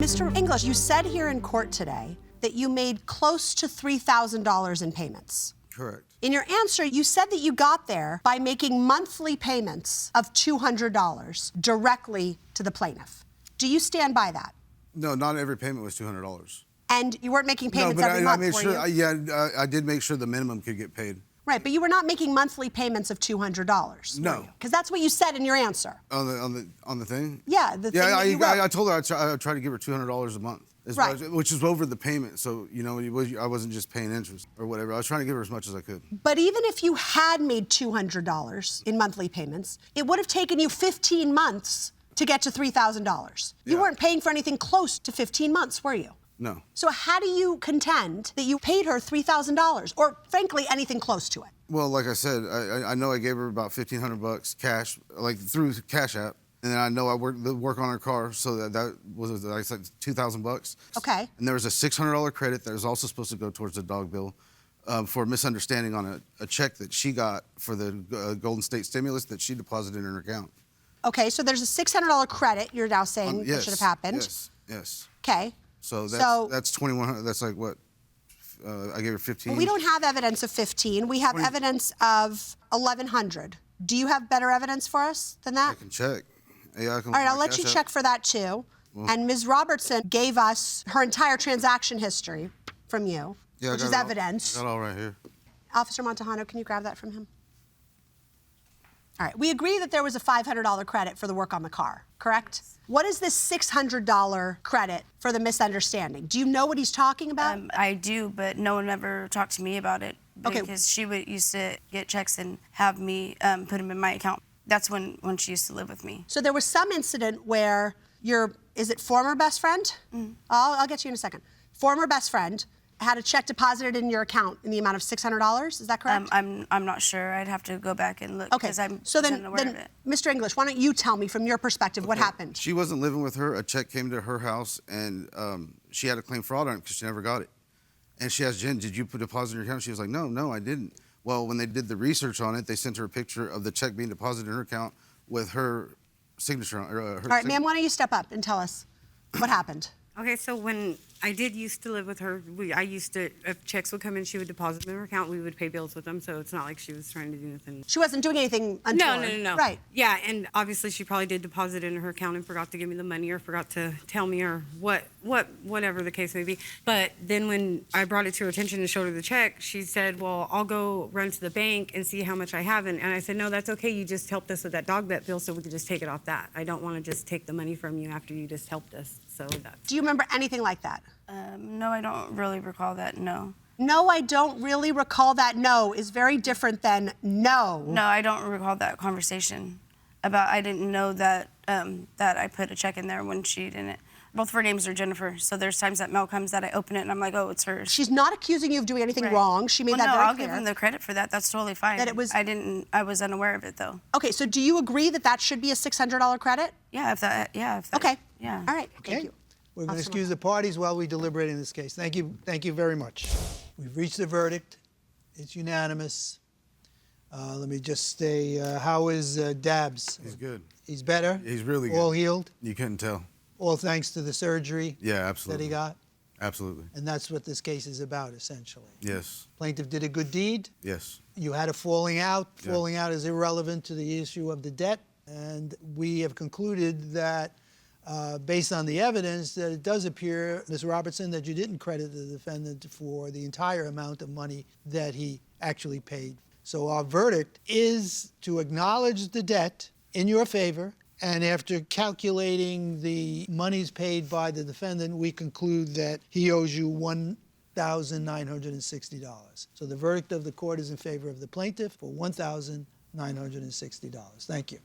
Mr. English, you said here in court today that you made close to $3,000 in payments. Correct. In your answer, you said that you got there by making monthly payments of $200 directly to the plaintiff. Do you stand by that? No, not every payment was $200. And you weren't making payments No, but every I month, made were sure. you? I did make sure the minimum could get paid. Right, but you were not making monthly payments of $200. No, because that's what you said in your answer. On the thing. Yeah, the thing that you wrote. I told her I'd try to give her $200 a month, Right. which is over the payment. So I wasn't just paying interest or whatever. I was trying to give her as much as I could. But even if you had made $200 in monthly payments, it would have taken you 15 months to get to $3,000. You Yeah. weren't paying for anything close to 15 months, were you? No. So how do you contend that you paid her $3,000, or frankly, anything close to it? Well, like I said, I know I gave her about $1,500 cash, like through Cash App, and then I know I work on her car, so that was like $2,000. Okay. And there was a $600 credit that was also supposed to go towards the dog bill for a misunderstanding on a check that she got for the Golden State stimulus that she deposited in her account. Okay, so there's a $600 credit you're now saying that should have happened. Yes. Okay. So that's $2,100. That's like what? I gave her 15. Well, we don't have evidence of 15. We have evidence of 1,100. Do you have better evidence for us than that? I can check. Yeah, I can. All right, I'll let you check for that too. Well, and Ms. Robertson gave us her entire transaction history from you, which is evidence. I got it all right here. Officer Montejano, can you grab that from him? All right, we agree that there was a $500 credit for the work on the car, correct? What is this $600 credit for the misunderstanding? Do you know what he's talking about? I do, but no one ever talked to me about it. Okay. Because she used to get checks and have me put them in my account. That's when she used to live with me. So there was some incident where is it former best friend? Mm. I'll get you in a second. Former best friend had a check deposited in your account in the amount of $600. Is that correct? I'm not sure. I'd have to go back and look because I wasn't aware of it. Mr. English, why don't you tell me from your perspective what happened? She wasn't living with her. A check came to her house, and she had to claim fraud on it because she never got it. And she asked Jen, "Did you put a deposit in your account?" She was like, "No, I didn't." Well, when they did the research on it, they sent her a picture of the check being deposited in her account with her signature on her. All right, ma'am, why don't you step up and tell us what happened? Okay, so when I did used to live with her, I used to, if checks would come in, she would deposit them in her account. We would pay bills with them, so it's not like she was trying to do anything. She wasn't doing anything untoward. No. Right. Yeah, and obviously she probably did deposit in her account and forgot to give me the money or forgot to tell me or whatever the case may be. But then when I brought it to her attention and showed her the check, she said, "Well, I'll go run to the bank and see how much I have." And I said, "No, that's okay. You just helped us with that dog vet bill, so we could just take it off that. I don't want to just take the money from you after you just helped us." So that's. Do you remember anything like that? No, I don't really recall that, no. No, I don't really recall that. No is very different than no. No, I don't recall that conversation about I didn't know that that I put a check in there when she didn't. Both of her names are Jennifer, so there's times that mail comes that I open it and I'm like, oh, it's hers. She's not accusing you of doing anything wrong. She made that very I'll clear. give them the credit for that. That's totally fine. That it was. I was unaware of it though. Okay, so do you agree that that should be a $600 credit? Yeah, if that. Okay. Yeah. All right. Okay. Thank you. We're going to excuse the parties while we deliberate in this case. Thank you very much. We've reached the verdict. It's unanimous. Let me just say, how is Dabbs? He's good. He's better? He's really good. All healed? You couldn't tell. All thanks to the surgery Yeah, absolutely. that he got? Absolutely. And that's what this case is about, essentially. Yes. Plaintiff did a good deed. Yes. You had a falling out. Yeah. Falling out is irrelevant to the issue of the debt. And we have concluded that based on the evidence, that it does appear, Ms. Robertson, that you didn't credit the defendant for the entire amount of money that he actually paid. So our verdict is to acknowledge the debt in your favor, and after calculating the monies paid by the defendant, we conclude that he owes you $1,960. So the verdict of the court is in favor of the plaintiff for $1,960. Thank you.